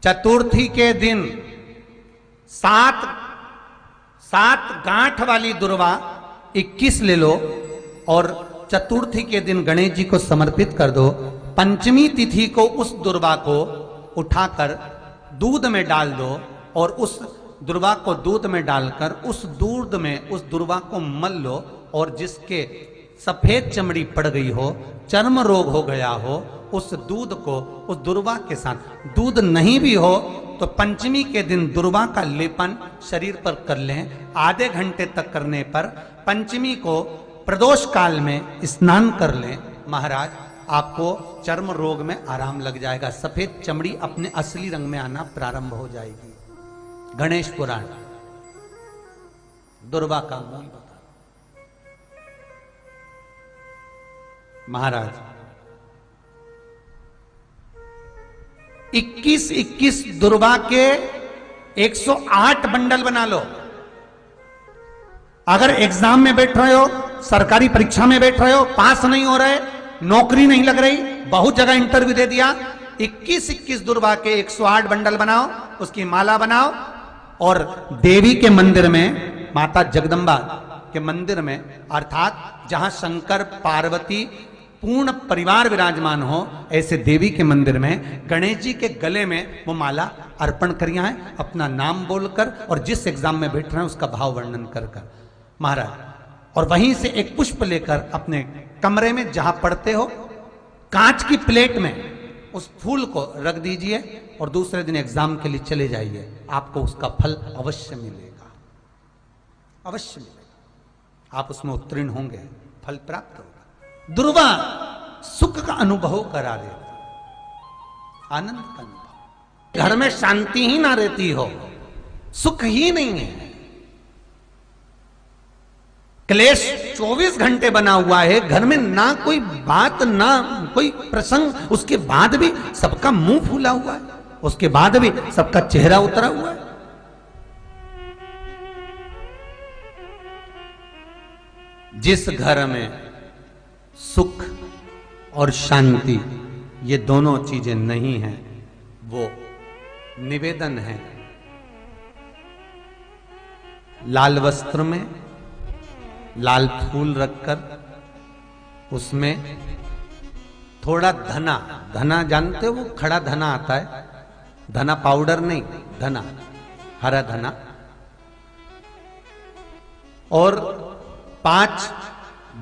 चतुर्थी के दिन सात गांठ वाली दुर्वा 21 ले लो और चतुर्थी के दिन गणेश जी को समर्पित कर दो। पंचमी तिथि को उस दुर्वा को उठाकर दूध में डाल दो और उस दुर्वा को दूध में डालकर उस दूध में उस दुर्वा को मल लो और जिसके सफेद चमड़ी पड़ गई हो, चर्म रोग हो गया हो, उस दूध को उस दुर्वा के साथ, दूध नहीं भी हो तो पंचमी के दिन दुर्वा का लेपन शरीर पर कर लें। आधे घंटे तक करने पर पंचमी को प्रदोष काल में स्नान कर लें। महाराज आपको चर्म रोग में आराम लग जाएगा, सफेद चमड़ी अपने असली रंग में आना प्रारंभ हो जाएगी। गणेश पुराण दुर्वा का मूल बता। महाराज 21 दुर्वा के 108 बंडल बना लो। अगर एग्जाम में बैठ रहे हो, सरकारी परीक्षा में बैठ रहे हो, पास नहीं हो रहे, नौकरी नहीं लग रही, बहुत जगह इंटरव्यू दे दिया, 21 दुर्वा के 108 बंडल बनाओ, उसकी माला बनाओ और देवी के मंदिर में, माता जगदम्बा के मंदिर में, अर्थात जहां शंकर पार्वती पूर्ण परिवार विराजमान हो, ऐसे देवी के मंदिर में गणेश जी के गले में वो माला अर्पण करिया है, अपना नाम बोलकर और जिस एग्जाम में बैठ रहे हैं उसका भाव वर्णन कर महाराज, और वहीं से एक पुष्प लेकर अपने कमरे में जहां पढ़ते हो कांच की प्लेट में उस फूल को रख दीजिए और दूसरे दिन एग्जाम के लिए चले जाइए। आपको उसका फल अवश्य मिलेगा, अवश्य मिलेगा, आप उसमें उत्तीर्ण होंगे, फल प्राप्त होगा। दुर्वा सुख का अनुभव करा देता, आनंद का अनुभव। घर में शांति ही ना रहती हो, सुख ही नहीं है, क्लेश 24 घंटे बना हुआ है, घर में ना कोई बात ना कोई प्रसंग, उसके बाद भी सबका मुंह फूला हुआ है, उसके बाद भी सबका चेहरा उतरा हुआ है। जिस घर में सुख और शांति ये दोनों चीजें नहीं हैं, वो निवेदन है लाल वस्त्र में लाल फूल रखकर उसमें थोड़ा धना, धना जानते हो, वो खड़ा धना आता है, धना पाउडर नहीं, धना, हरा धना, और 5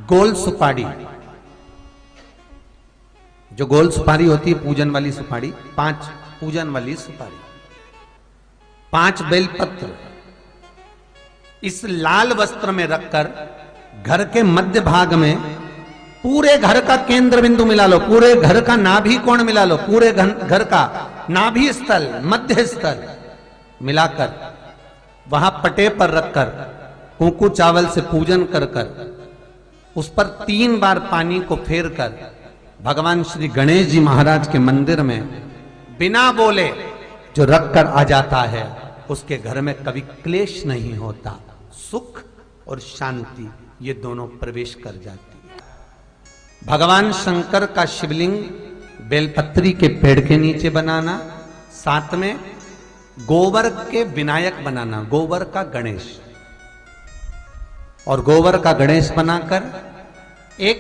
गोल सुपारी, जो गोल सुपारी होती है पूजन वाली सुपारी, 5 पूजन वाली सुपारी, 5 बेलपत्र इस लाल वस्त्र में रखकर घर के मध्य भाग में पूरे घर का केंद्र बिंदु मिला लो, पूरे घर का नाभि कोण मिला लो, पूरे घर का नाभि स्थल, मध्य स्थल मिलाकर वहां पटे पर रखकर कुंकू चावल से पूजन कर कर उस पर 3 बार पानी को फेर कर भगवान श्री गणेश जी महाराज के मंदिर में बिना बोले जो रख कर आ जाता है, उसके घर में कभी क्लेश नहीं होता, सुख और शांति ये दोनों प्रवेश कर जाती है। भगवान शंकर का शिवलिंग बेलपत्री के पेड़ के नीचे बनाना, साथ में गोबर के विनायक बनाना, गोबर का गणेश, और गोबर का गणेश बनाकर एक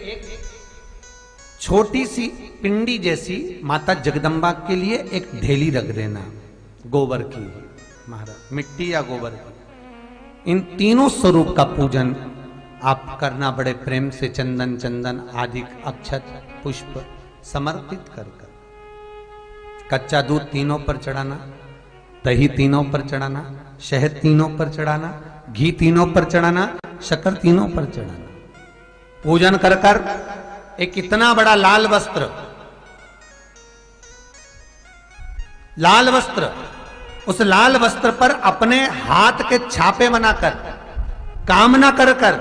छोटी सी पिंडी जैसी माता जगदम्बा के लिए एक ढेली रख देना, गोबर की, महाराज मिट्टी या गोबर की। इन तीनों स्वरूप का पूजन आप करना बड़े प्रेम से, चंदन चंदन आदि अक्षत पुष्प समर्पित कर कर, कच्चा दूध तीनों पर चढ़ाना, दही तीनों पर चढ़ाना, शहद तीनों पर चढ़ाना, घी तीनों पर चढ़ाना, शक्कर तीनों पर चढ़ाना, पूजन कर कर एक इतना बड़ा लाल वस्त्र, लाल वस्त्र, उस लाल वस्त्र पर अपने हाथ के छापे बनाकर कामना कर कर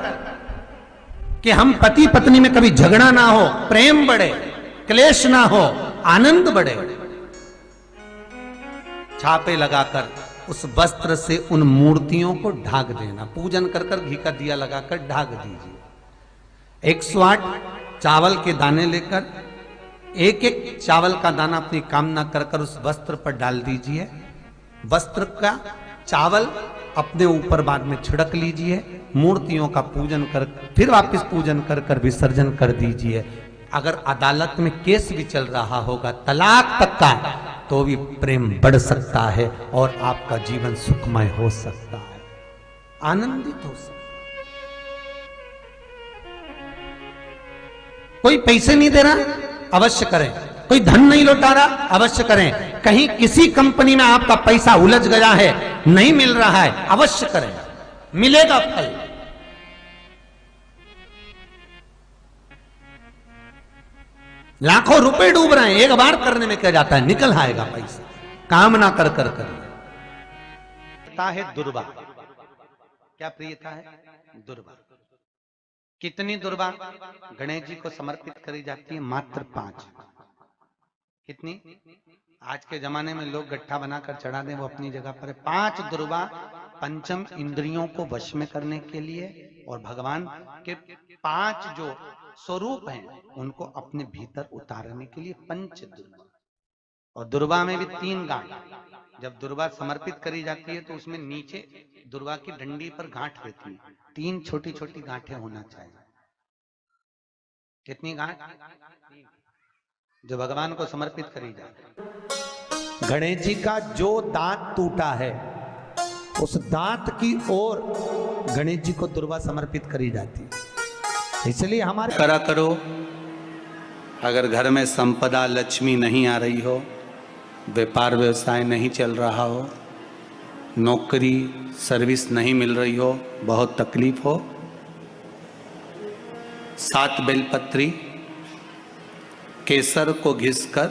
कि हम पति पत्नी में कभी झगड़ा ना हो, प्रेम बढ़े, क्लेश ना हो, आनंद बढ़े, छापे लगाकर उस वस्त्र से उन मूर्तियों को ढाक देना, पूजन कर कर घी का दिया लगाकर ढाक दीजिए। 108 चावल के दाने लेकर एक एक चावल का दाना अपनी कामना कर कर उस वस्त्र पर डाल दीजिए। वस्त्र का चावल अपने ऊपर बाद में छिड़क लीजिए। मूर्तियों का पूजन कर फिर वापस पूजन कर कर विसर्जन कर दीजिए। अगर अदालत में केस भी चल रहा होगा तलाक तक का, तो भी प्रेम बढ़ सकता है और आपका जीवन सुखमय हो सकता है, आनंदित हो सकता है। कोई पैसे नहीं दे रहा, अवश्य करें। कोई धन नहीं लौटा रहा, अवश्य करें। कहीं किसी कंपनी में आपका पैसा उलझ गया है, नहीं मिल रहा है, अवश्य करें, मिलेगा फल। लाखों रुपए डूब रहे हैं, एक बार करने में क्या जाता है, निकल आएगा पैसा। कामना कर कर है दुर्वा। क्या प्रियता है? दुर्वा। कितनी दुर्वा गणेश जी को समर्पित करी जाती है? मात्र 5। कितनी? आज के जमाने में लोग गट्ठा बनाकर चढ़ा दें, वो अपनी जगह पर है। 5 दुर्वा पंचम इंद्रियों को वश में करने के लिए और भगवान के 5 जो स्वरूप हैं उनको अपने भीतर उतारने के लिए पंच दुर्वा। और दुर्वा में भी 3 गांठ। जब दुर्वा समर्पित करी जाती है तो उसमें नीचे दुर्वा की डंडी पर गांठ रहती है, 3 छोटी छोटी गांठें होना चाहिए। कितनी गांठ? जो भगवान को समर्पित करी जाए। गणेश जी का जो दांत टूटा है उस दांत की ओर गणेश जी को दुर्वा समर्पित करी जाती है। इसलिए हमारे करा करो। अगर घर में संपदा लक्ष्मी नहीं आ रही हो, व्यापार व्यवसाय नहीं चल रहा हो, नौकरी सर्विस नहीं मिल रही हो, बहुत तकलीफ हो, 7 बेलपत्री केसर को घिसकर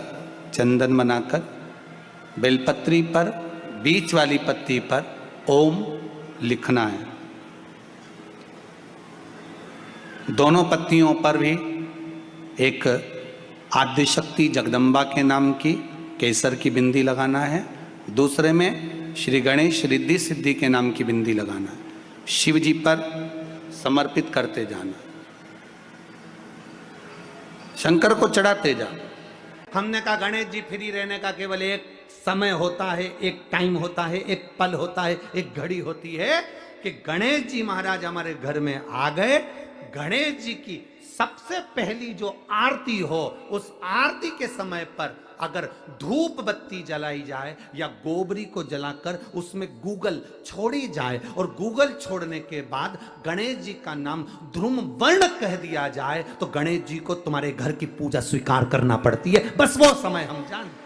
चंदन बनाकर बेलपत्री पर बीच वाली पत्ती पर ओम लिखना है। दोनों पत्तियों पर भी एक आद्यशक्ति जगदम्बा के नाम की केसर की बिंदी लगाना है, दूसरे में श्री गणेश रिद्धि सिद्धि के नाम की बिंदी लगाना है। शिव जी पर समर्पित करते जाना, शंकर को चढ़ाते जा। हमने कहा गणेश जी फ्री रहने का केवल एक समय होता है, एक टाइम होता है, एक पल होता है, एक घड़ी होती है कि गणेश जी महाराज हमारे घर में आ गए। गणेश जी की सबसे पहली जो आरती हो, उस आरती के समय पर अगर धूप बत्ती जलाई जाए या गोबरी को जलाकर उसमें गूगल छोड़ी जाए और गूगल छोड़ने के बाद गणेश जी का नाम ध्रुम वर्ण कह दिया जाए, तो गणेश जी को तुम्हारे घर की पूजा स्वीकार करना पड़ती है। बस वो समय हम जानते।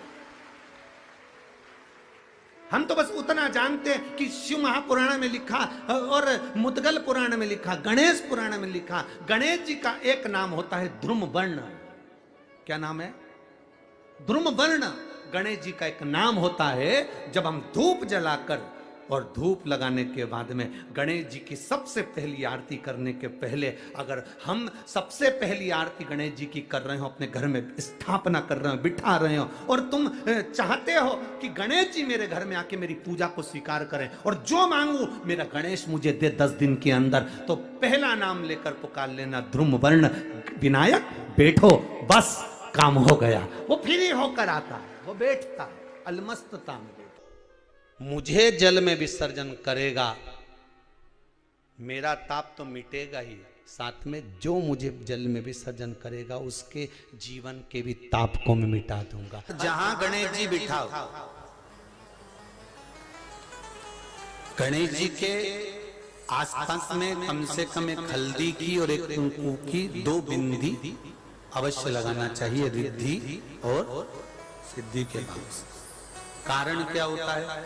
हम तो बस उतना जानते हैं कि शिव महापुराण में लिखा और मुद्गल पुराण में लिखा, गणेश पुराण में लिखा, गणेश जी का एक नाम होता है ध्रुम वर्ण। क्या नाम है? ध्रुम वर्ण गणेश जी का एक नाम होता है। जब हम धूप जलाकर और धूप लगाने के बाद में गणेश जी की सबसे पहली आरती करने के पहले अगर हम सबसे पहली आरती गणेश जी की कर रहे हो, अपने घर में स्थापना कर रहे हो, बिठा रहे हो, और तुम चाहते हो कि गणेश जी मेरे घर में आके मेरी पूजा को स्वीकार करें और जो मांगू मेरा गणेश मुझे दे 10 दिन के अंदर, तो पहला नाम लेकर पुकार लेना ध्रुम वर्ण विनायक, बैठो, बस काम हो गया। वो फ्री होकर आता है, वो बैठता है अलमस्तता में। मुझे जल में विसर्जन करेगा, मेरा ताप तो मिटेगा ही, साथ में जो मुझे जल में विसर्जन करेगा उसके जीवन के भी ताप को मैं मिटा दूंगा। जहां गणेश जी बिठाओ, गणेश जी के आसपास में कम से कम एक हल्दी की और एक कुंकू की 2 बिंदी अवश्य लगाना चाहिए, रिद्धि और सिद्धि के भाव से। कारण क्या होता है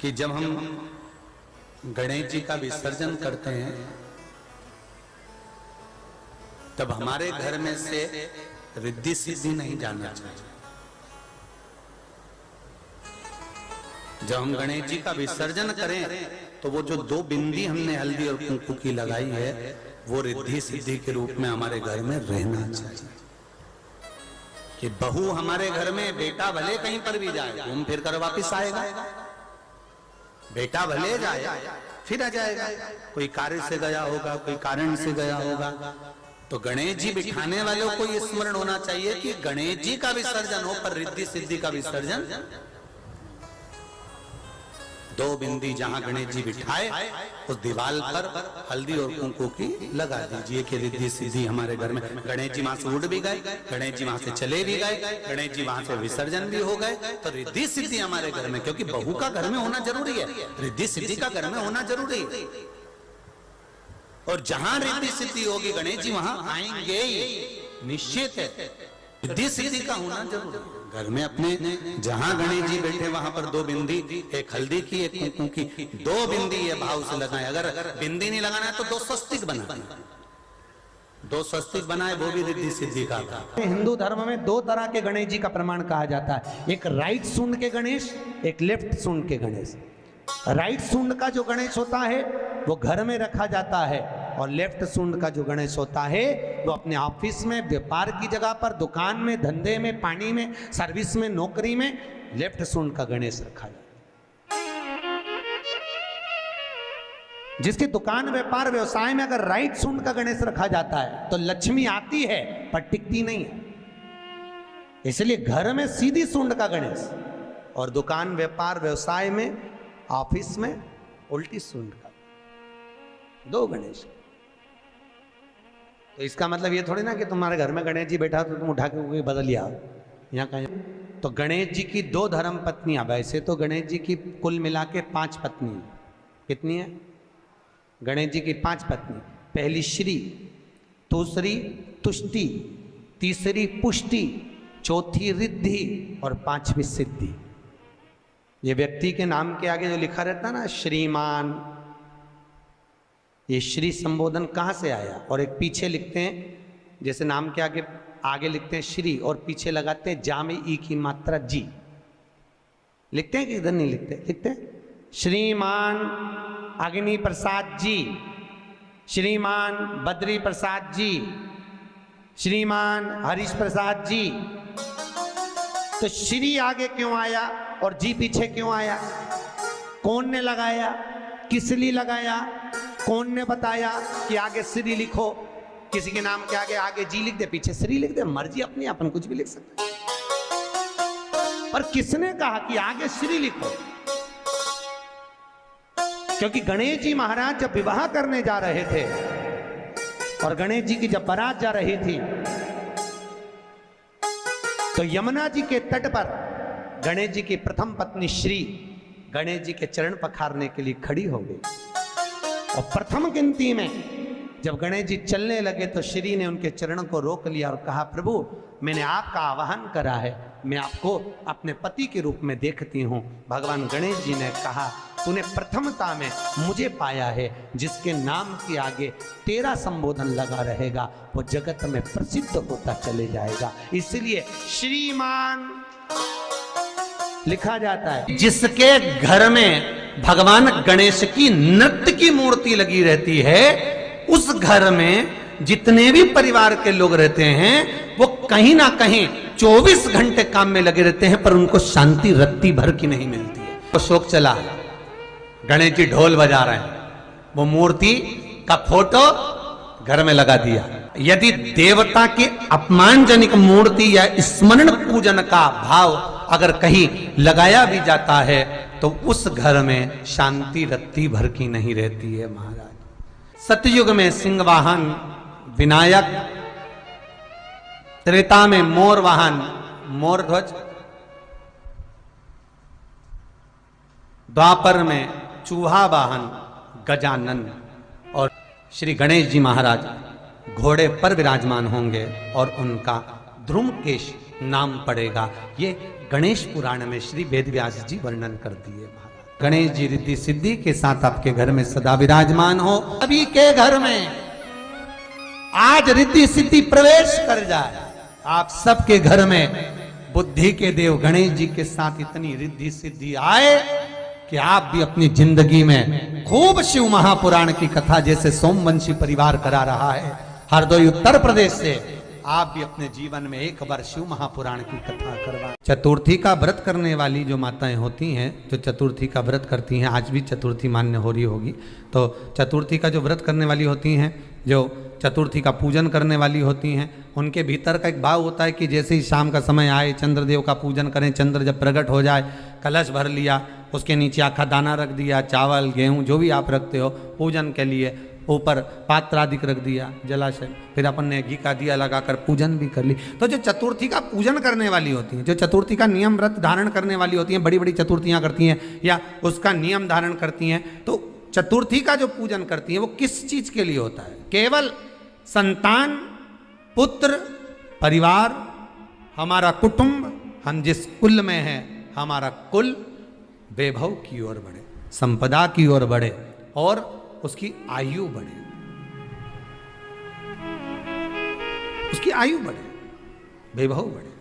कि जब हम गणेश जी का विसर्जन करते हैं तब हमारे घर में से रिद्धि सिद्धि नहीं जाना चाहिए। जब हम गणेश जी का विसर्जन करें तो वो जो 2 बिंदी हमने हल्दी और कुंकू की लगाई है वो रिद्धि सिद्धि के रूप में हमारे घर में रहना चाहिए। कि बहू हमारे घर में, बेटा भले कहीं पर भी जाए घूम फिर कर वापिस आएगा, बेटा भले जाए फिर आ जाएगा, कोई कार्य से गया होगा, कोई कारण से गया होगा, तो गणेश जी बिठाने वालों को ये स्मरण होना चाहिए कि गणेश जी का विसर्जन हो, पर रिद्धि सिद्धि का विसर्जन। दो बिंदी जहां गणेश जी बिठाए उस दीवार पर हल्दी और कुंकू की लगा दीजिए कि रिद्धि सिद्धि हमारे घर में। गणेश जी वहां से उड़ भी गए, गणेश जी वहां से चले भी गए, गणेश जी वहां से विसर्जन भी हो गए, तो रिद्धि सिद्धि हमारे घर में, क्योंकि बहू का घर में होना जरूरी है, रिद्धि सिद्धि का घर में होना जरूरी है। और जहां रिद्धि सिद्धि होगी गणेश जी वहां आएंगे ही, निश्चित है। रिद्धि सिद्धि का होना जरूरी है। घर में अपने जहां गणेश जी बैठे वहां पर दो बिंदी, एक हल्दी की एक कुंकू की, दो बिंदी ये भाव से लगाए। अगर बिंदी नहीं लगाना है तो दो स्वस्तिक बनाए, दो स्वस्तिक बनाए, वो भी रिद्धि सिद्धि का था। हिंदू धर्म में दो तरह के गणेश जी का प्रमाण कहा जाता है, एक राइट सूंड के गणेश, एक लेफ्ट सूंड के गणेश। राइट सूंड का जो गणेश होता है वो घर में रखा जाता है, और लेफ्ट सूंड का जो गणेश होता है वो अपने ऑफिस में, व्यापार की जगह पर, दुकान में, धंधे में, पानी में, सर्विस में, नौकरी में लेफ्ट सूंड का गणेश रखा जाता है। जिसकी दुकान, व्यापार, व्यवसाय में अगर राइट सूंड का गणेश रखा जाता है तो लक्ष्मी आती है पर टिकती नहीं है। इसलिए घर में सीधी सूंड का गणेश, और दुकान, व्यापार, व्यवसाय में, ऑफिस में उल्टी सूंड का, दो गणेश। तो इसका मतलब ये थोड़ी ना कि तुम्हारे घर में गणेश जी बैठा तो तुम उठा के बदल लिया यहाँ कहीं। तो गणेश जी की दो धर्म पत्नियां, वैसे तो गणेश जी की कुल मिला के 5 पत्नी। कितनी है? गणेश जी की 5 पत्नी। पहली श्री, दूसरी तुष्टि, तीसरी पुष्टि, चौथी रिद्धि और 5वीं सिद्धि। ये व्यक्ति के नाम के आगे जो लिखा रहता है ना श्रीमान, ये श्री संबोधन कहाँ से आया? और एक पीछे लिखते हैं, जैसे नाम के आगे लिखते हैं श्री और पीछे लगाते हैं जा में ई की मात्रा जी। लिखते हैं कि इधर नहीं लिखते? लिखते हैं श्रीमान अग्नि प्रसाद जी, श्रीमान बद्री प्रसाद जी, श्रीमान हरीश प्रसाद जी। तो श्री आगे क्यों आया और जी पीछे क्यों आया? कौन ने लगाया? किस लिए लगाया? कौन ने बताया कि आगे श्री लिखो? किसी के नाम के आगे जी लिख दे, पीछे श्री लिख दे, मर्जी अपनी, अपन कुछ भी लिख सकते हैं। पर किसने कहा कि आगे श्री लिखो? क्योंकि गणेश जी महाराज जब विवाह करने जा रहे थे और गणेश जी की जब बारात जा रही थी तो यमुना जी के तट पर गणेश जी की प्रथम पत्नी श्री गणेश जी के चरण पखारने के लिए खड़ी हो गई। और प्रथम गिनती में जब गणेश जी चलने लगे तो श्री ने उनके चरणों को रोक लिया और कहा, प्रभु मैंने आपका आवाहन करा है, मैं आपको अपने पति के रूप में देखती हूँ। भगवान गणेश जी ने कहा, तूने प्रथमता में मुझे पाया है, जिसके नाम के आगे तेरा संबोधन लगा रहेगा वो जगत में प्रसिद्ध होता चले जाएगा। इसलिए श्रीमान लिखा जाता है। जिसके घर में भगवान गणेश की नृत्य की मूर्ति लगी रहती है, उस घर में जितने भी परिवार के लोग रहते हैं वो कहीं ना कहीं 24 घंटे काम में लगे रहते हैं, पर उनको शांति रत्ती भर की नहीं मिलती है। तो शोक चला, गणेश जी ढोल बजा रहे हैं, वो मूर्ति का फोटो घर में लगा दिया। यदि देवता की अपमानजनक मूर्ति या स्मरण पूजन का भाव अगर कहीं लगाया भी जाता है तो उस घर में शांति रत्ती भर की नहीं रहती है महाराज। सतयुग में सिंह वाहन विनायक, त्रेता में मोर वाहन मोर ध्वज, द्वापर में चूहा वाहन गजानन, और श्री गणेश जी महाराज घोड़े पर विराजमान होंगे और उनका ध्रुमकेश नाम पड़ेगा। ये गणेश पुराण में श्री वेदव्यास जी वर्णन कर दिए महाराज। गणेश जी रिद्धि सिद्धि के साथ आपके घर में सदा विराजमान हो। सभी के घर में आज रिद्धि सिद्धि प्रवेश कर जाए। आप सबके घर में बुद्धि के देव गणेश जी के साथ इतनी रिद्धि सिद्धि आए कि आप भी अपनी जिंदगी में खूब शिव महापुराण की कथा जैसे सोमवंशी परिवार करा रहा है, हरदोई उत्तर प्रदेश से आप भी अपने जीवन में एक बार शिव महापुराण की कथा करवा। चतुर्थी का व्रत करने वाली जो माताएं होती हैं, जो चतुर्थी का व्रत करती हैं, आज भी चतुर्थी मान्य हो रही होगी, तो चतुर्थी का जो व्रत करने वाली होती हैं, जो चतुर्थी का पूजन करने वाली होती हैं, उनके भीतर का एक भाव होता है कि जैसे ही शाम का समय आए चंद्रदेव का पूजन करें, चंद्र जब प्रकट हो जाए, कलश भर लिया, उसके नीचे आखा दाना रख दिया, चावल गेहूं जो भी आप रखते हो पूजन के लिए, ऊपर पात्र आदि रख दिया, जलाशय, फिर अपन ने घी का दिया लगाकर पूजन भी कर ली। तो जो चतुर्थी का पूजन करने वाली होती हैं, जो चतुर्थी का नियम व्रत धारण करने वाली होती हैं, बड़ी बड़ी चतुर्थियां करती हैं या उसका नियम धारण करती हैं, तो चतुर्थी का जो पूजन करती हैं वो किस चीज के लिए होता है? केवल संतान, पुत्र, परिवार, हमारा कुटुंब, हम जिस कुल में हैं, हमारा कुल वैभव की ओर बढ़े, संपदा की ओर बढ़े और उसकी आयु बढ़े, उसकी आयु बढ़े, वैभव बढ़े।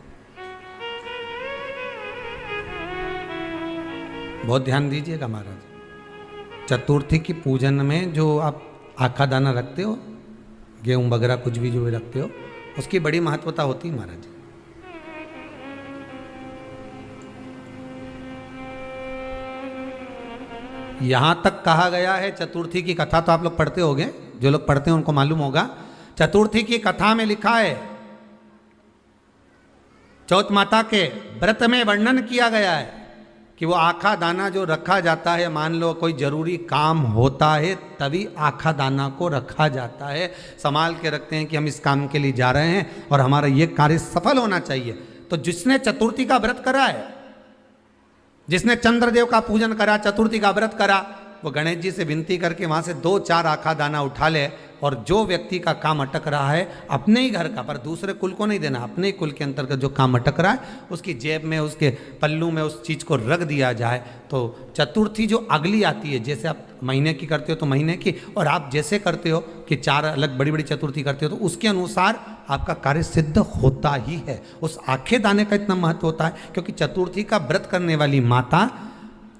बहुत ध्यान दीजिएगा महाराज, चतुर्थी की पूजन में जो आप आखा दाना रखते हो, गेहूं वगैरह कुछ भी जो भी रखते हो, उसकी बड़ी महत्वता होती है महाराज। यहां तक कहा गया है, चतुर्थी की कथा तो आप लोग पढ़ते होंगे, जो लोग पढ़ते हैं उनको मालूम होगा, चतुर्थी की कथा में लिखा है, चौथ माता के व्रत में वर्णन किया गया है कि वो आखा दाना जो रखा जाता है, मान लो कोई जरूरी काम होता है तभी आखा दाना को रखा जाता है, संभाल के रखते हैं कि हम इस काम के लिए जा रहे हैं और हमारा ये कार्य सफल होना चाहिए। तो जिसने चतुर्थी का व्रत करा है, जिसने चंद्रदेव का पूजन करा, चतुर्थी का व्रत करा, वो गणेश जी से विनती करके वहां से 2-4 आखा दाना उठा ले, और जो व्यक्ति का काम अटक रहा है अपने ही घर का, पर दूसरे कुल को नहीं देना, अपने ही कुल के अंतर्गत जो काम अटक रहा है उसकी जेब में, उसके पल्लू में उस चीज को रख दिया जाए। तो चतुर्थी जो अगली आती है, जैसे आप महीने की करते हो तो महीने की, और आप जैसे करते हो कि 4 अलग बड़ी बड़ी चतुर्थी करते हो, तो उसके अनुसार आपका कार्य सिद्ध होता ही है। उस आखे दाने का इतना महत्व होता है क्योंकि चतुर्थी का व्रत करने वाली माता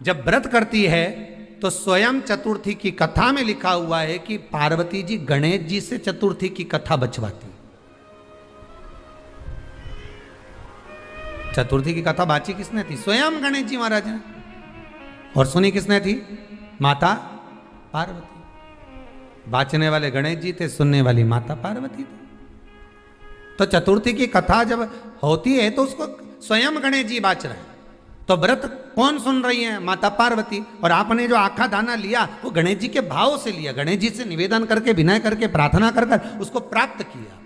जब व्रत करती है तो स्वयं चतुर्थी की कथा में लिखा हुआ है कि पार्वती जी गणेश जी से चतुर्थी की कथा बचवाती। चतुर्थी की कथा बाची किसने थी? स्वयं गणेश जी महाराज ने। और सुनी किसने थी? माता पार्वती। बाचने वाले गणेश जी थे, सुनने वाली माता पार्वती थी। तो चतुर्थी की कथा जब होती है तो उसको स्वयं गणेश जी बाच रहे हैं, तो व्रत कौन सुन रही है? माता पार्वती। और आपने जो आखा दाना लिया वो गणेश जी के भाव से लिया, गणेश जी से निवेदन करके, विनय करके, प्रार्थना कर कर उसको प्राप्त किया,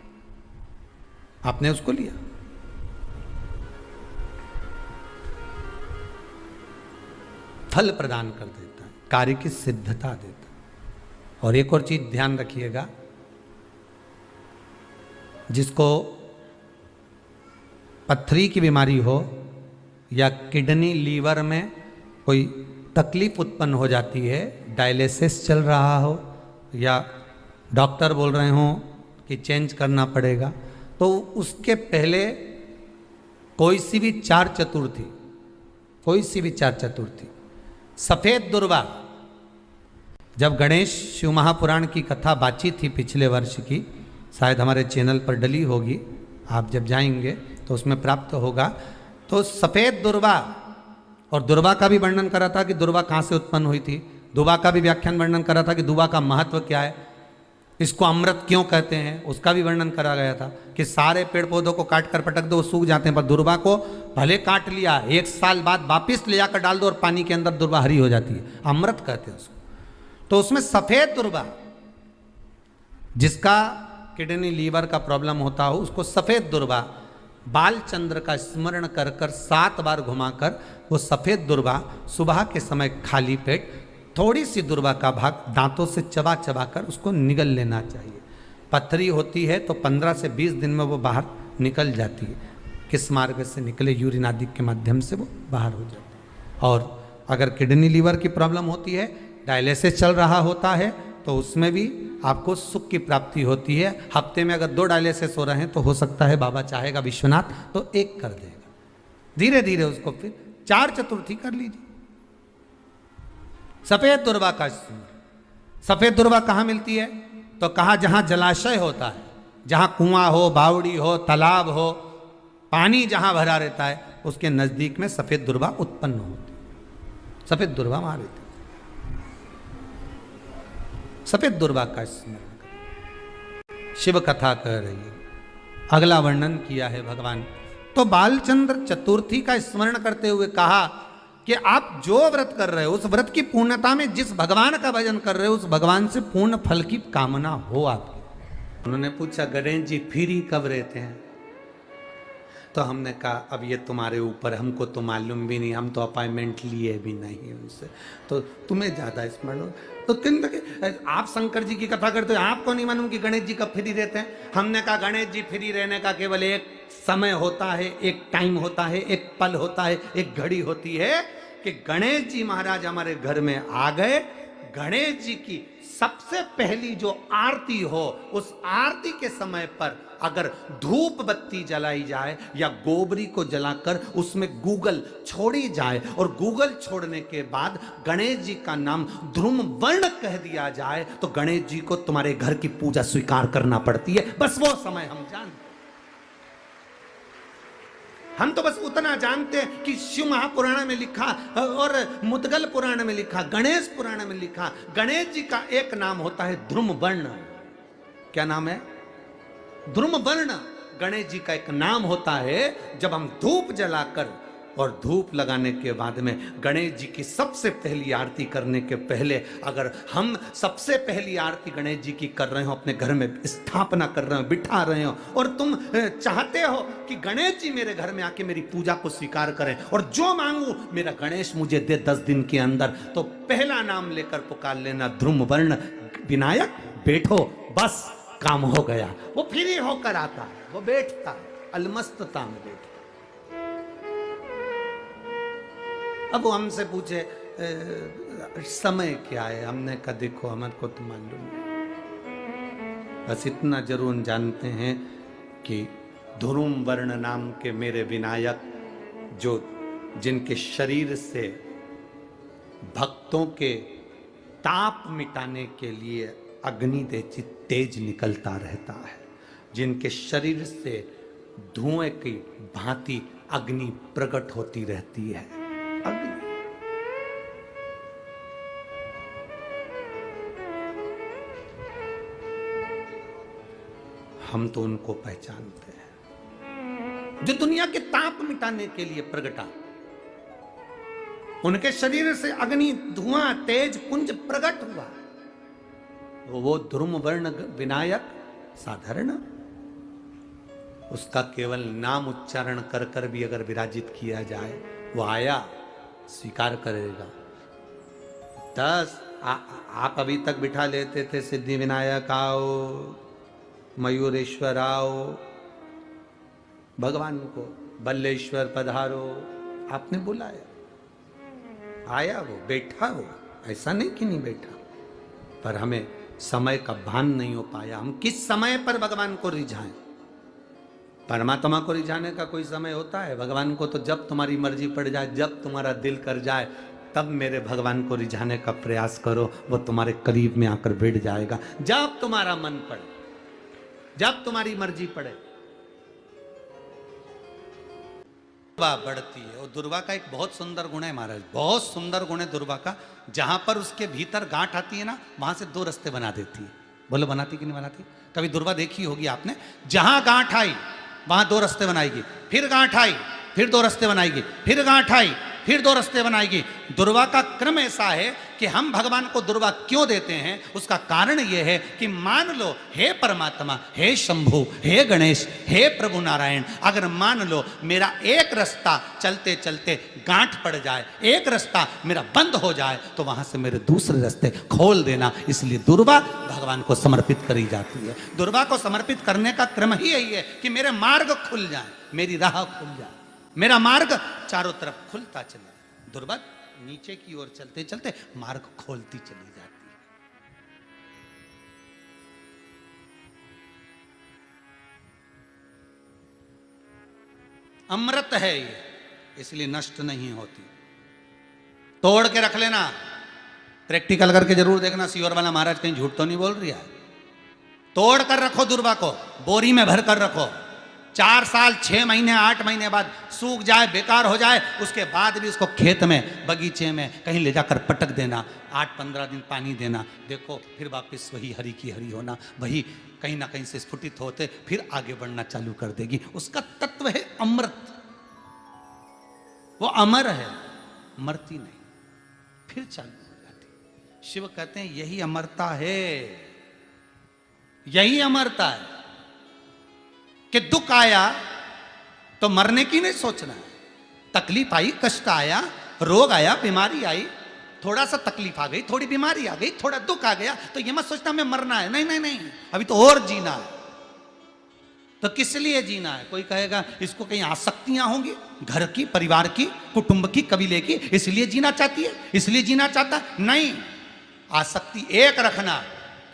आपने उसको लिया। फल प्रदान कर देता है, कार्य की सिद्धता देता है। और एक और चीज ध्यान रखिएगा, जिसको पथरी की बीमारी हो या किडनी लीवर में कोई तकलीफ उत्पन्न हो जाती है, डायलिसिस चल रहा हो या डॉक्टर बोल रहे हो कि चेंज करना पड़ेगा, तो उसके पहले कोई सी भी 4 चतुर्थी, कोई सी भी 4 चतुर्थी, सफेद दुर्वा, जब गणेश शिव महापुराण की कथा बाची थी पिछले वर्ष की, शायद हमारे चैनल पर डली होगी, आप जब जाएंगे तो उसमें प्राप्त होगा। तो सफेद दुर्वा, और दुर्वा का भी वर्णन करा था कि दुर्वा कहाँ से उत्पन्न हुई थी, दुर्वा का भी व्याख्यान वर्णन करा था कि दुर्वा का महत्व क्या है, इसको अमृत क्यों कहते हैं, उसका भी वर्णन करा गया था कि सारे पेड़ पौधों को काट कर पटक दो, वो सूख जाते हैं, पर दुर्वा को भले काट लिया, 1 साल बाद वापिस ले जाकर डाल दो और पानी के अंदर दुर्वा हरी हो जाती है, अमृत कहते हैं उसको। तो उसमें सफेद दुर्वा, जिसका किडनी लीवर का प्रॉब्लम होता हो, उसको सफेद दुर्वा, बाल चंद्र का स्मरण कर कर 7 बार घुमाकर वो सफेद दुर्वा सुबह के समय खाली पेट थोड़ी सी दुर्वा का भाग दांतों से चबा चबा कर उसको निगल लेना चाहिए। पथरी होती है तो 15 से 20 दिन में वो बाहर निकल जाती है, किस मार्ग से निकले, यूरिन आदि के माध्यम से वो बाहर हो जाती है। और अगर किडनी लीवर की प्रॉब्लम होती है, डायलिसिस चल रहा होता है, तो उसमें भी आपको सुख की प्राप्ति होती है। हफ्ते में अगर 2 डायलिसिस हो रहे हैं तो हो सकता है बाबा चाहेगा विश्वनाथ तो 1 कर देगा, धीरे धीरे उसको फिर 4 चतुर्थी कर लीजिए। सफेद दुर्वा का स्मरण। सफेद दुर्वा कहाँ मिलती है? तो कहा जहां जलाशय होता है, जहां कुआं हो, बावड़ी हो, तालाब हो, पानी जहां भरा रहता है, उसके नजदीक में सफेद दुर्वा उत्पन्न होती। सफेद दुर्वा वहां रहती। सफेद दुर्वा का स्मरण करें। शिव कथा कह रही है, अगला वर्णन किया है भगवान। तो बालचंद्र चतुर्थी का स्मरण करते हुए कहा कि आप जो व्रत कर रहे हो, उस व्रत की पूर्णता में जिस भगवान का भजन कर रहे हो, उस भगवान से पूर्ण फल की कामना हो आपकी। उन्होंने पूछा, गणेश जी फ्री कब रहते हैं? तो हमने कहा, अब ये तुम्हारे ऊपर, हमको तो मालूम भी नहीं, हम तो अपॉइंटमेंट लिए भी नहीं उनसे, तो तुम्हें ज्यादा स्मरण हो। तो आप शंकर जी की कथा करते हो, आपको नहीं मालूम कि गणेश जी कब फ्री रहते हैं? हमने कहा, गणेश जी फ्री रहने का केवल एक समय होता है, एक टाइम होता है, एक पल होता है, एक घड़ी होती है कि गणेश जी महाराज हमारे घर में आ गए। गणेश जी की सबसे पहली जो आरती हो, उस आरती के समय पर अगर धूप बत्ती जलाई जाए या गोबरी को जलाकर उसमें गूगल छोड़ी जाए और गूगल छोड़ने के बाद गणेश जी का नाम ध्रुम वर्ण कह दिया जाए, तो गणेश जी को तुम्हारे घर की पूजा स्वीकार करना पड़ती है। बस वो समय हम जानते। हम तो बस उतना जानते हैं कि शिव महापुराण में लिखा और मुद्गल पुराण में लिखा, गणेश पुराण में लिखा, गणेश जी का एक नाम होता है ध्रुम वर्ण। क्या नाम है? ध्रुम वर्ण गणेश जी का एक नाम होता है। जब हम धूप जलाकर और धूप लगाने के बाद में गणेश जी की सबसे पहली आरती करने के पहले अगर हम सबसे पहली आरती गणेश जी की कर रहे हो, अपने घर में स्थापना कर रहे हो, बिठा रहे हो, और तुम चाहते हो कि गणेश जी मेरे घर में आके मेरी पूजा को स्वीकार करें और जो मांगू मेरा गणेश मुझे दे 10 दिन के अंदर, तो पहला नाम लेकर पुकार लेना, ध्रुम वर्ण विनायक बैठो, बस काम हो गया। वो फ्री होकर आता है, वो बैठता है, अलमस्तता में बैठता। अब वो हमसे पूछे समय क्या है? हमने कहा, देखो हमारे को तो मालूम नहीं, बस इतना जरूर जानते हैं कि ध्रुम वर्ण नाम के मेरे विनायक, जो जिनके शरीर से भक्तों के ताप मिटाने के लिए अग्नि तेज निकलता रहता है, जिनके शरीर से धुएं की भांति अग्नि प्रकट होती रहती है। अग्नि हम तो उनको पहचानते हैं जो दुनिया के ताप मिटाने के लिए प्रगटा। उनके शरीर से अग्नि धुआं तेज पुंज प्रकट हुआ। वो ध्रुम वर्ण विनायक साधारण, उसका केवल नाम उच्चारण कर कर भी अगर विराजित किया जाए, वो आया स्वीकार करेगा। 10 आप अभी तक बिठा लेते थे, सिद्धि विनायक आओ, मयूरेश्वर आओ, भगवान को बल्लेश्वर पधारो, आपने बुलाया, आया, वो बैठा, वो ऐसा नहीं कि नहीं बैठा, पर हमें समय का भान नहीं हो पाया। हम किस समय पर भगवान को रिझाएं? परमात्मा को रिझाने का कोई समय होता है? भगवान को तो जब तुम्हारी मर्जी पड़ जाए, जब तुम्हारा दिल कर जाए, तब मेरे भगवान को रिझाने का प्रयास करो, वो तुम्हारे करीब में आकर बैठ जाएगा। जब तुम्हारा मन पड़े, जब तुम्हारी मर्जी पड़े। दुर्वा बढ़ती है, और दुर्वा का एक बहुत सुंदर गुण है महाराज, बहुत सुंदर गुण है दुर्वा का। जहां पर उसके भीतर गांठ आती है ना, वहां से 2 रास्ते बना देती है। बोलो बनाती कि नहीं बनाती? कभी दुर्वा देखी होगी आपने। जहां गांठ आई वहां 2 रास्ते बनाएगी, फिर गांठ आई फिर 2 रास्ते बनाएगी, फिर गांठ आई फिर 2 रास्ते बनाएगी। दुर्वा का क्रम ऐसा है कि हम भगवान को दुर्वा क्यों देते हैं, उसका कारण यह है कि मान लो, हे परमात्मा, हे शंभु, हे गणेश, हे प्रभु नारायण, अगर मान लो मेरा एक रास्ता चलते चलते गांठ पड़ जाए, एक रास्ता मेरा बंद हो जाए, तो वहां से मेरे दूसरे रास्ते खोल देना। इसलिए दुर्वा भगवान को समर्पित करी जाती है। दुर्वा को समर्पित करने का क्रम ही यही है कि मेरे मार्ग खुल जाए, मेरी राह खुल जाए, मेरा मार्ग चारों तरफ खुलता चले। दुर्वा नीचे की ओर चलते चलते मार्ग खोलती चली जाती है। अमृत है ये, इसलिए नष्ट नहीं होती। तोड़ के रख लेना, प्रैक्टिकल करके जरूर देखना, सीओर वाला महाराज कहीं झूठ तो नहीं बोल रहा है। तोड़ कर रखो दुर्वा को, बोरी में भर कर रखो। 4 साल 6 महीने 8 महीने बाद सूख जाए, बेकार हो जाए, उसके बाद भी उसको खेत में, बगीचे में कहीं ले जाकर पटक देना, 8-15 दिन पानी देना, देखो फिर वापस वही हरी की हरी होना, वही कहीं ना कहीं से स्फुटित होते फिर आगे बढ़ना चालू कर देगी। उसका तत्व है अमृत, वो अमर है, मरती नहीं, फिर चालू हो जाती। शिव कहते हैं यही अमरता है, यही अमरता है कि दुख आया तो मरने की नहीं सोचना है। तकलीफ आई, कष्ट आया, रोग आया, बीमारी आई, थोड़ा सा तकलीफ आ गई, थोड़ी बीमारी आ गई, थोड़ा दुख आ गया, तो ये मत सोचना मैं मरना है, नहीं नहीं नहीं, अभी तो और जीना है। तो किस लिए जीना है? कोई कहेगा इसको कहीं आसक्तियां होंगी, घर की, परिवार की, कुटुंब की, कबीले की, इसलिए जीना चाहती है, इसलिए जीना चाहता है। नहीं, आसक्ति एक रखना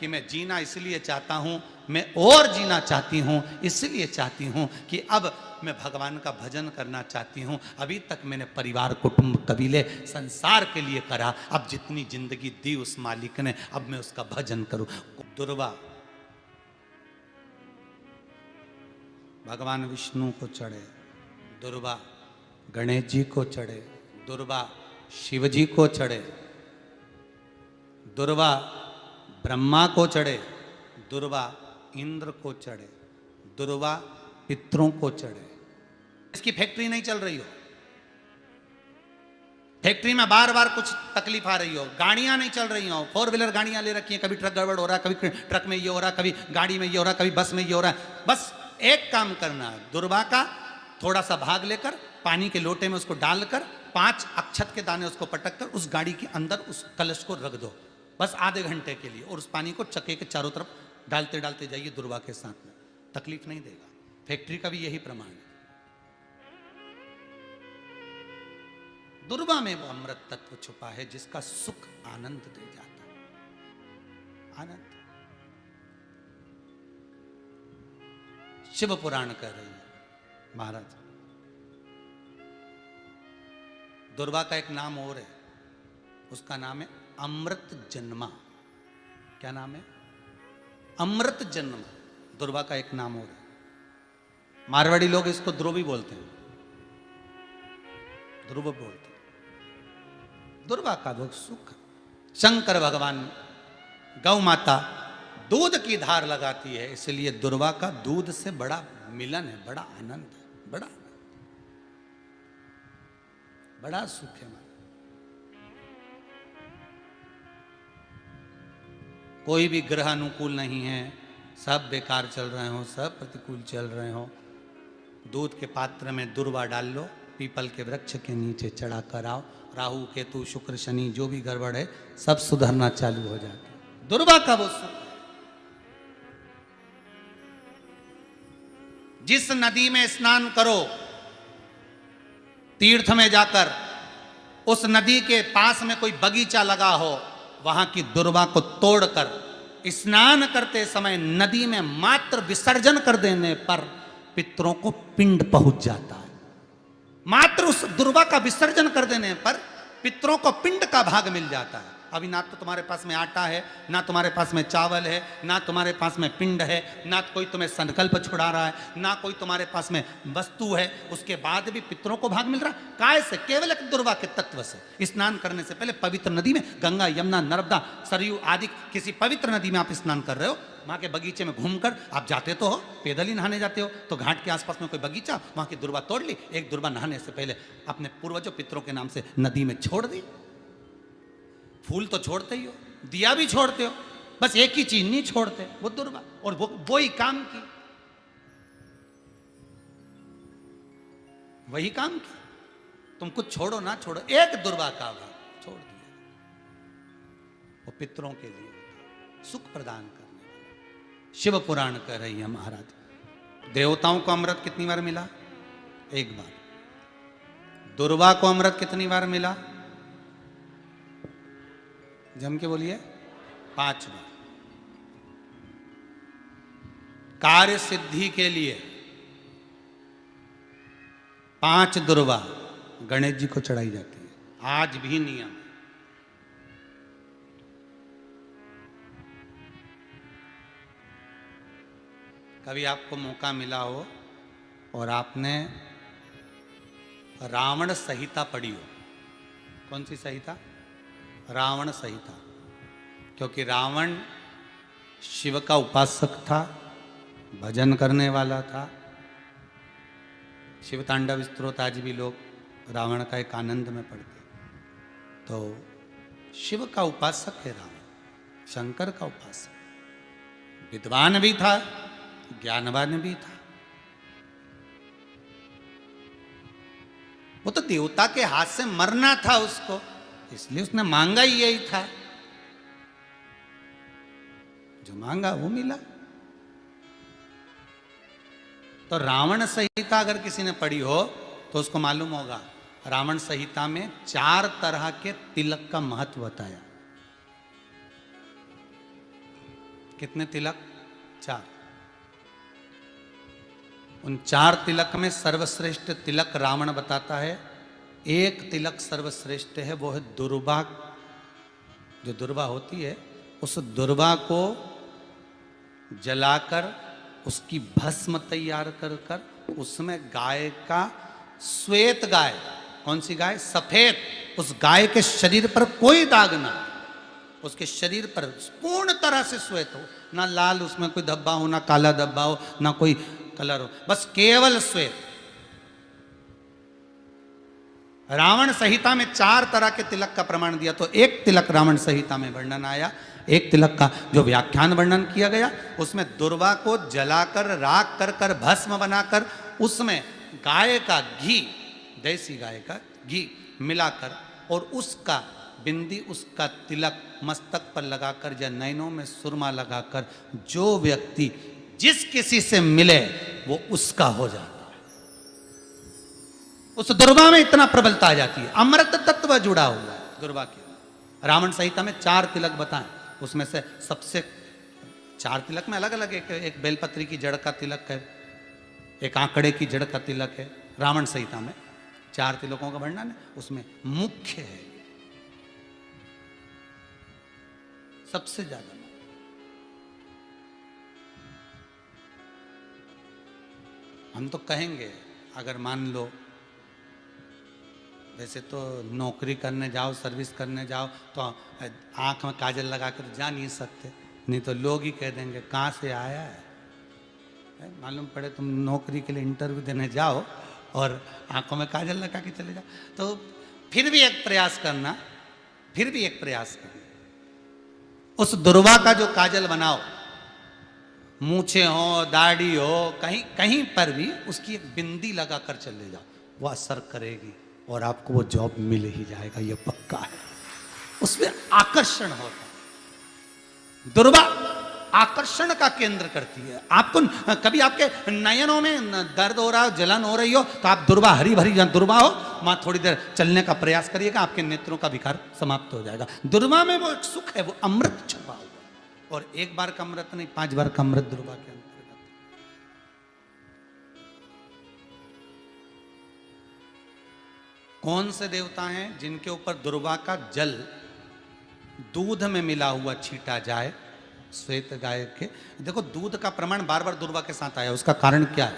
कि मैं जीना इसलिए चाहता हूं, मैं और जीना चाहती हूं, इसलिए चाहती हूं कि अब मैं भगवान का भजन करना चाहती हूं। अभी तक मैंने परिवार, कुटुंब, कबीले, संसार के लिए करा, अब जितनी जिंदगी दी उस मालिक ने, अब मैं उसका भजन करूं। दुर्वा भगवान विष्णु को चढ़े, दुर्वा गणेश जी को चढ़े, दुर्वा शिव जी को चढ़े, दुर्वा ब्रह्मा को चढ़े, दुर्वा इंद्र को चढ़े, दुर्वा पितरों को चढ़े। इसकी फैक्ट्री नहीं चल रही हो, फैक्ट्री में बार बार कुछ तकलीफ आ रही हो, गाड़ियां नहीं चल रही हो, 4 व्हीलर गाड़ियां ले रखी हैं, कभी ट्रक गड़बड़ हो रहा है, कभी ट्रक में ये हो रहा है, कभी गाड़ी में ये हो रहा है, कभी बस में ये हो रहा है। बस एक काम करना है, दुर्वा का थोड़ा सा भाग लेकर पानी के लोटे में उसको डालकर 5 अक्षत के दाने उसको पटक कर उस गाड़ी के अंदर उस कलश को रख दो, बस आधे घंटे के लिए, और उस पानी को चक्के के चारों तरफ डालते डालते जाइए दुर्वा के साथ में, तकलीफ नहीं देगा। फैक्ट्री का भी यही प्रमाण है। दुर्वा में वो अमृत तत्व छुपा है जिसका सुख आनंद दे जाता है, आनंद। शिव पुराण कह रही है महाराज, दुर्वा का एक नाम और है, उसका नाम है अमृत जन्मा। क्या नाम है? अमृत जन्म। दुर्वा का एक नाम और है। मारवाड़ी लोग इसको ध्रुवी बोलते हैं, ध्रुव बोलते हैं। दुर्वा का वो सुख, शंकर भगवान गौ माता दूध की धार लगाती है, इसलिए दुर्वा का दूध से बड़ा मिलन है, बड़ा आनंद है, बड़ा सुख है। कोई भी ग्रह अनुकूल नहीं है, सब बेकार चल रहे हो, सब प्रतिकूल चल रहे हो, दूध के पात्र में दुर्वा डाल लो, पीपल के वृक्ष के नीचे चढ़ा कर आओ, राहु केतु शुक्र शनि जो भी गड़बड़ है सब सुधरना चालू हो जाता है। दुर्वा का वो सुख। जिस नदी में स्नान करो, तीर्थ में जाकर, उस नदी के पास में कोई बगीचा लगा हो, वहां की दुर्वा को तोड़कर स्नान करते समय नदी में मात्र विसर्जन कर देने पर पितरों को पिंड पहुंच जाता है। मात्र उस दुर्वा का विसर्जन कर देने पर पितरों को पिंड का भाग मिल जाता है। अभी ना तो तुम्हारे पास में आटा है, ना तुम्हारे पास में चावल है, ना तुम्हारे पास में पिंड है, ना कोई तुम्हें संकल्प छुड़ा रहा है, ना कोई तुम्हारे पास में वस्तु है, उसके बाद भी पितरों को भाग मिल रहा है। काय से? केवल एक दुर्वा के तत्व से। स्नान करने से पहले पवित्र नदी में, गंगा, यमुना, नर्मदा, सरयू आदि किसी पवित्र नदी में आप स्नान कर रहे हो, वहां के बगीचे में घूमकर आप जाते तो हो, पैदल ही नहाने जाते हो, तो घाट के आसपास में कोई बगीचा, वहां की दुर्वा तोड़ ली, एक दुर्वा नहाने से पहले अपने पूर्वजों पितरों के नाम से नदी में छोड़ दी। फूल तो छोड़ते ही हो, दिया भी छोड़ते हो, बस एक ही चीज नहीं छोड़ते, वो दुर्वा, और वो ही काम की, वही काम की। तुम कुछ छोड़ो ना छोड़ो, एक दुर्वा का भाग छोड़ दिया, वो पितरों के लिए सुख प्रदान करने वाला। शिव पुराण कह रही है महाराज, देवताओं को अमृत कितनी बार मिला? एक बार। दुर्वा को अमृत कितनी बार मिला? जम के बोलिए, 5 बार। कार्य सिद्धि के लिए 5 दुर्वा गणेश जी को चढ़ाई जाती है, आज भी नियम। कभी आपको मौका मिला हो और आपने रावण संहिता पढ़ी हो। कौन सी संहिता? रावण संहिता। क्योंकि रावण शिव का उपासक था, भजन करने वाला था। शिव तांडव स्तोत्र आज भी लोग रावण का एक आनंद में पढ़ते। तो शिव का उपासक है रावण, शंकर का उपासक। विद्वान भी था, ज्ञानवान भी था। वो तो देवता के हाथ से मरना था उसको, इसलिए उसने मांगा ही यही था। जो मांगा वो मिला। तो रावण संहिता अगर किसी ने पढ़ी हो तो उसको मालूम होगा, रावण संहिता में 4 तरह के तिलक का महत्व बताया। कितने तिलक? 4। उन 4 तिलक में सर्वश्रेष्ठ तिलक रावण बताता है। एक तिलक सर्वश्रेष्ठ है, वो है दुर्वा। जो दुर्वा होती है, उस दुर्वा को जलाकर उसकी भस्म तैयार कर कर उसमें गाय का श्वेत गाय, कौन सी गाय? सफेद। उस गाय के शरीर पर कोई दाग ना, उसके शरीर पर पूर्ण तरह से श्वेत हो, ना लाल उसमें कोई धब्बा हो, ना काला धब्बा हो, ना कोई कलर हो, बस केवल श्वेत। रावण संहिता में 4 तरह के तिलक का प्रमाण दिया। तो एक तिलक रावण संहिता में वर्णन आया, एक तिलक का जो व्याख्यान वर्णन किया गया, उसमें दुर्वा को जलाकर राख कर कर भस्म बनाकर उसमें गाय का घी, देसी गाय का घी मिलाकर और उसका बिंदी, उसका तिलक मस्तक पर लगाकर या नैनों में सुरमा लगाकर जो व्यक्ति जिस किसी से मिले वो उसका हो जाता है। उस दुर्वा में इतना प्रबलता आ जाती है, अमृत तत्व जुड़ा हुआ है दुर्वा के। रावण संहिता में 4 तिलक बताएं, उसमें से सबसे 4 तिलक में अलग अलग, एक बेलपत्री की जड़ का तिलक है, एक आंकड़े की जड़ का तिलक है। रावण संहिता में 4 तिलकों का वर्णन है, उसमें मुख्य है सबसे ज्यादा। हम तो कहेंगे, अगर मान लो वैसे तो नौकरी करने जाओ, सर्विस करने जाओ तो आंख में काजल लगा कर जा नहीं सकते, नहीं तो लोग ही कह देंगे कहाँ से आया है। मालूम पड़े तुम नौकरी के लिए इंटरव्यू देने जाओ और आंखों में काजल लगा के चले जाओ, तो फिर भी एक प्रयास करना, फिर भी एक प्रयास करना। उस दुर्वा का जो काजल बनाओ, मूछे हो, दाढ़ी हो, कहीं कहीं पर भी उसकी एक बिंदी लगा कर चले जाओ, वो असर करेगी और आपको वो जॉब मिल ही जाएगा, ये पक्का है। उसमें आकर्षण होता है। दुर्वा आकर्षण का केंद्र करती है। आपको कभी आपके नयनों में दर्द हो रहा हो, जलन हो रही हो, तो आप दुर्वा, हरी भरी जहाँ दुर्वा हो वहां थोड़ी देर चलने का प्रयास करिएगा, आपके नेत्रों का विकार समाप्त हो जाएगा। दुर्वा में वो एक सुख है, वो अमृत छुपा हुआ, और एक बार का अमृत नहीं, 5 बार का अमृत दुर्वा के अंतर्गत। कौन से देवता हैं जिनके ऊपर दुर्वा का जल दूध में मिला हुआ छीटा जाए? श्वेत गाय के। देखो दूध का प्रमाण बार बार दुर्वा के साथ आया, उसका कारण क्या है?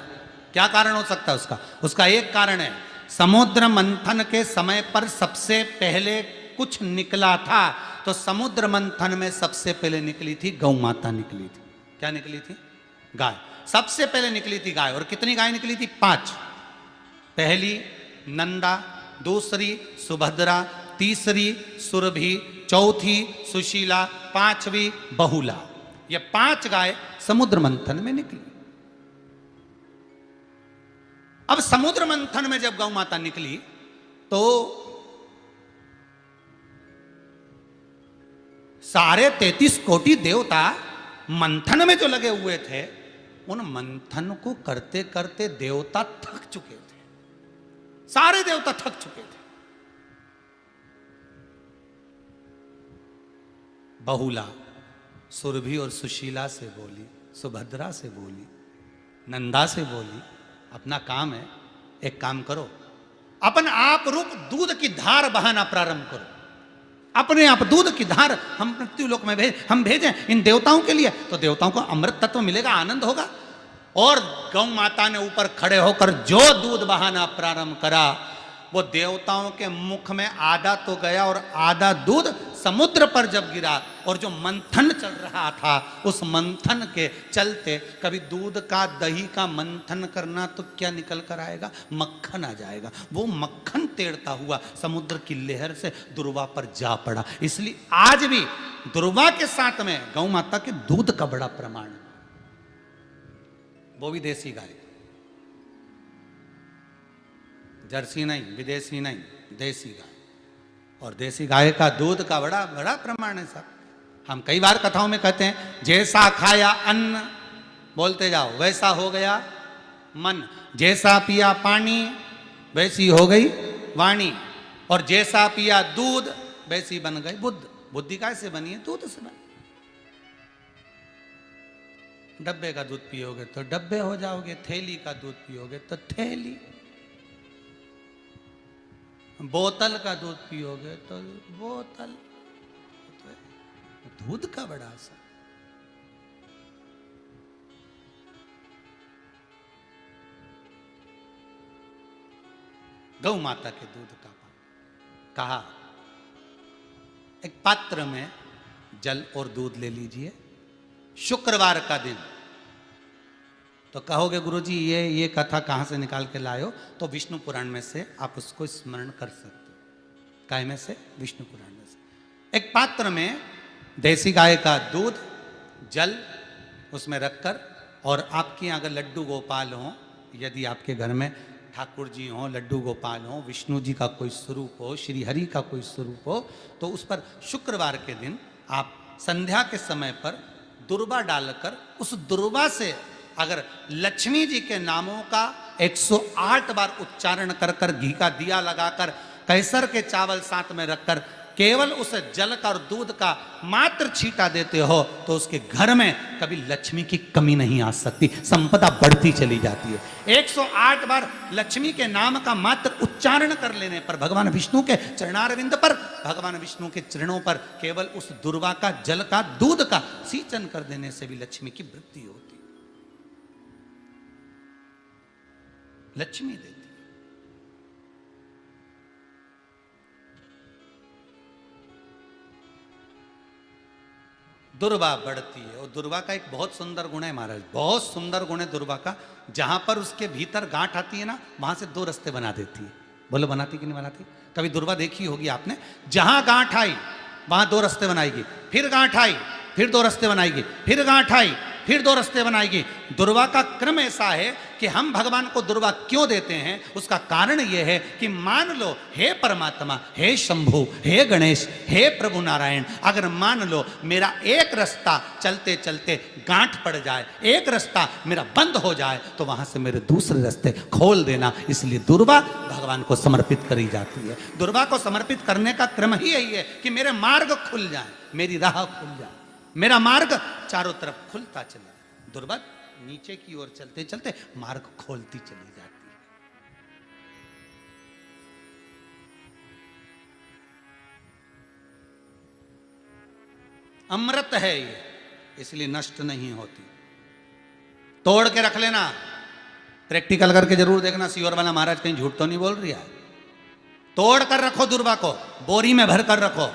क्या कारण हो सकता है उसका? उसका एक कारण है, समुद्र मंथन के समय पर सबसे पहले कुछ निकला था, तो समुद्र मंथन में सबसे पहले निकली थी गौ माता निकली थी। क्या निकली थी? गाय। सबसे पहले निकली थी गाय। और कितनी गाय निकली थी? 5। पहली नंदा, दूसरी सुभद्रा, तीसरी सुरभि, चौथी सुशीला, 5वीं बहुला। ये 5 गाय समुद्र मंथन में निकली। अब समुद्र मंथन में जब गौ माता निकली तो सारे 33 कोटि देवता मंथन में जो लगे हुए थे, उन मंथन को करते करते देवता थक चुके थे। सारे देवता थक चुके थे। बहुला सुरभि और सुशीला से बोली, सुभद्रा से बोली, नंदा से बोली, अपना काम है, एक काम करो, अपन आप रूप दूध की धार बहाना प्रारंभ करो। अपने आप दूध की धार हम मृत्युलोक में हम भेजें इन देवताओं के लिए, तो देवताओं को अमृत तत्व मिलेगा, आनंद होगा। और गौ माता ने ऊपर खड़े होकर जो दूध बहाना प्रारंभ करा, वो देवताओं के मुख में आधा तो गया और आधा दूध समुद्र पर जब गिरा, और जो मंथन चल रहा था उस मंथन के चलते, कभी दूध का दही का मंथन करना तो क्या निकल कर आएगा, मक्खन आ जाएगा। वो मक्खन तेड़ता हुआ समुद्र की लहर से दुर्वा पर जा पड़ा। इसलिए आज भी दुर्वा के साथ में गौ माता के दूध का बड़ा प्रमाण है, वो भी देसी गाय, जर्सी नहीं, विदेशी नहीं, देसी गाय। और देसी गाय का दूध का बड़ा बड़ा प्रमाण है साहब। हम कई बार कथाओं में कहते हैं, जैसा खाया अन्न, बोलते जाओ, वैसा हो गया मन, जैसा पिया पानी वैसी हो गई वाणी, और जैसा पिया दूध वैसी बन गई बुद्ध। बुद्धि कैसे बनी है? दूध से बनी। डब्बे का दूध पियोगे तो डब्बे हो जाओगे, थैली का दूध पियोगे तो थैली, बोतल का दूध पियोगे तो बोतल। दूध का बड़ा असर। गौ माता के दूध का पान। कहा एक पात्र में जल और दूध ले लीजिए, शुक्रवार का दिन। तो कहोगे गुरुजी ये कथा कहाँ से निकाल के लाए हो? तो विष्णु पुराण में से आप उसको स्मरण कर सकते हो। काय में से? विष्णु पुराण में से। एक पात्र में देसी गाय का दूध, जल उसमें रखकर, और आपके यहाँ अगर लड्डू गोपाल हो, यदि आपके घर में ठाकुर जी हो, लड्डू गोपाल हो, विष्णु जी का कोई स्वरूप हो, श्री हरि का कोई स्वरूप हो, तो उस पर शुक्रवार के दिन आप संध्या के समय पर दुर्वा डालकर, उस दुर्वा से अगर लक्ष्मी जी के नामों का 108 बार उच्चारण कर कर, घी का दिया लगाकर, कैसर के चावल साथ में रखकर, केवल उस जल का और दूध का मात्र छींटा देते हो, तो उसके घर में कभी लक्ष्मी की कमी नहीं आ सकती, संपदा बढ़ती चली जाती है। 108 बार लक्ष्मी के नाम का मात्र उच्चारण कर लेने पर, भगवान विष्णु के चरणारविंद पर, भगवान विष्णु के चरणों पर केवल उस दुर्वा का, जल का, दूध का सींचन कर देने से भी लक्ष्मी की वृद्धि होती, लक्ष्मी देती। दुर्वा बढ़ती है। और दुर्वा का एक बहुत सुंदर गुण है महाराज, बहुत सुंदर गुण है दुर्वा का। जहां पर उसके भीतर गांठ आती है ना, वहां से 2 रास्ते बना देती है। बोलो बनाती कि नहीं बनाती? कभी दुर्वा देखी होगी आपने, जहां गांठ आई वहां 2 रास्ते बनाएगी, फिर गांठ आई फिर 2 रास्ते बनाएगी, फिर गांठ आई फिर 2 रास्ते बनाएगी। दुर्वा का क्रम ऐसा है कि हम भगवान को दुर्वा क्यों देते हैं, उसका कारण यह है कि मान लो, हे परमात्मा, हे शंभु, हे गणेश, हे प्रभु नारायण, अगर मान लो मेरा एक रास्ता चलते चलते गांठ पड़ जाए, एक रास्ता मेरा बंद हो जाए, तो वहां से मेरे दूसरे रास्ते खोल देना। इसलिए दुर्वा भगवान को समर्पित करी जाती है। दुर्वा को समर्पित करने का क्रम ही यही है कि मेरे मार्ग खुल जाए, मेरी राह खुल जाए, मेरा मार्ग चारों तरफ खुलता चले। दुर्वा नीचे की ओर चलते चलते मार्ग खोलती चली जाती है। अमृत है ये, इसलिए नष्ट नहीं होती। तोड़ के रख लेना, प्रैक्टिकल करके जरूर देखना, सियोर वाला महाराज कहीं झूठ तो नहीं बोल रही है। तोड़ कर रखो दुर्वा को, बोरी में भर कर रखो,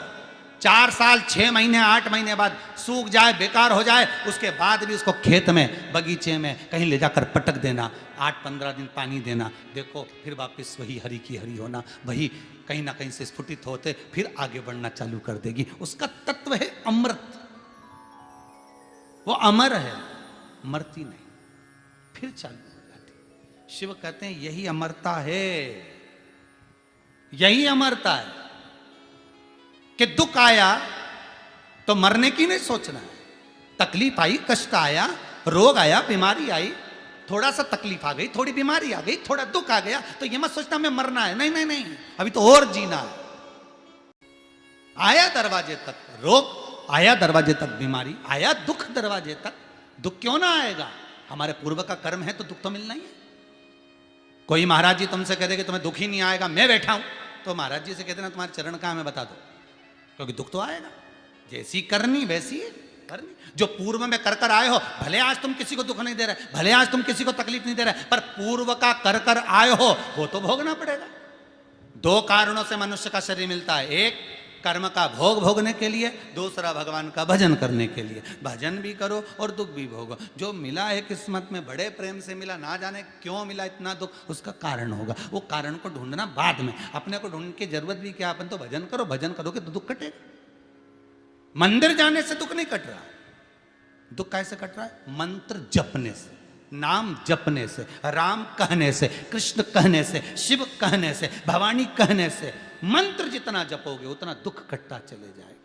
4 साल 6 महीने 8 महीने बाद सूख जाए, बेकार हो जाए, उसके बाद भी उसको खेत में, बगीचे में कहीं ले जाकर पटक देना, 8-15 दिन पानी देना, देखो फिर वापस वही हरी की हरी होना, वही कहीं ना कहीं से स्फुटित होते फिर आगे बढ़ना चालू कर देगी। उसका तत्व है अमृत, वो अमर है, मरती नहीं, फिर चालू हो जाती। शिव कहते हैं यही अमरता है, यही अमरता है कि दुख आया तो मरने की नहीं सोचना है। तकलीफ आई, कष्ट आया, रोग आया, बीमारी आई, थोड़ा सा तकलीफ आ गई, थोड़ी बीमारी आ गई, थोड़ा दुख आ गया, तो ये मत सोचना मैं मरना है, नहीं नहीं नहीं, अभी तो और जीना है। आया दरवाजे तक रोग, आया दरवाजे तक बीमारी, आया दुख दरवाजे तक, दुख क्यों ना आएगा? हमारे पूर्व का कर्म है तो दुख तो मिलना ही है। कोई महाराज जी तुमसे कह दे कि तुम्हें दुख ही नहीं आएगा, मैं बैठा हूं, तो महाराज जी से कहते ना तुम्हारे चरण कहां, मैं बता दो, क्योंकि दुख तो आएगा। जैसी करनी वैसी कर नहीं। जो पूर्व में कर कर आए हो, भले आज तुम किसी को दुख नहीं दे रहे, भले आज तुम किसी को तकलीफ नहीं दे रहे, पर पूर्व का कर कर आए हो वो तो भोगना पड़ेगा। दो कारणों से मनुष्य का शरीर मिलता है, एक कर्म का भोग भोगने के लिए, दूसरा भगवान का भजन करने के लिए। भजन भी करो और दुख भी भोगो। जो मिला है किस्मत में, बड़े प्रेम से मिला, ना जाने क्यों मिला इतना दुख, उसका कारण होगा। वो कारण को ढूंढना बाद में, अपने को ढूंढने की जरूरत भी क्या, अपन तो भजन करो, भजन करोगे तो दुख कटेगा। मंदिर जाने से दुख नहीं कट रहा, दुख कैसे कट रहा है? मंत्र जपने से, नाम जपने से, राम कहने से, कृष्ण कहने से, शिव कहने से, भवानी कहने से। मंत्र जितना जपोगे उतना दुख कटता चले जाएगा,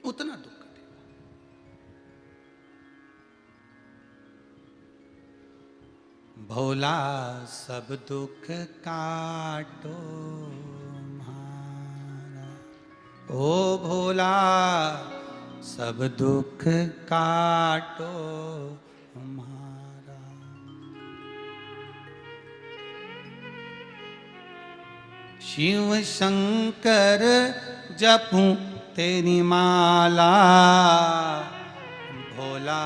उतना दुख कटेगा। भोला सब दुख काटो हमारा, ओ भोला सब दुख काटो हमारा। शिव शंकर जपूं तेरी माला, भोला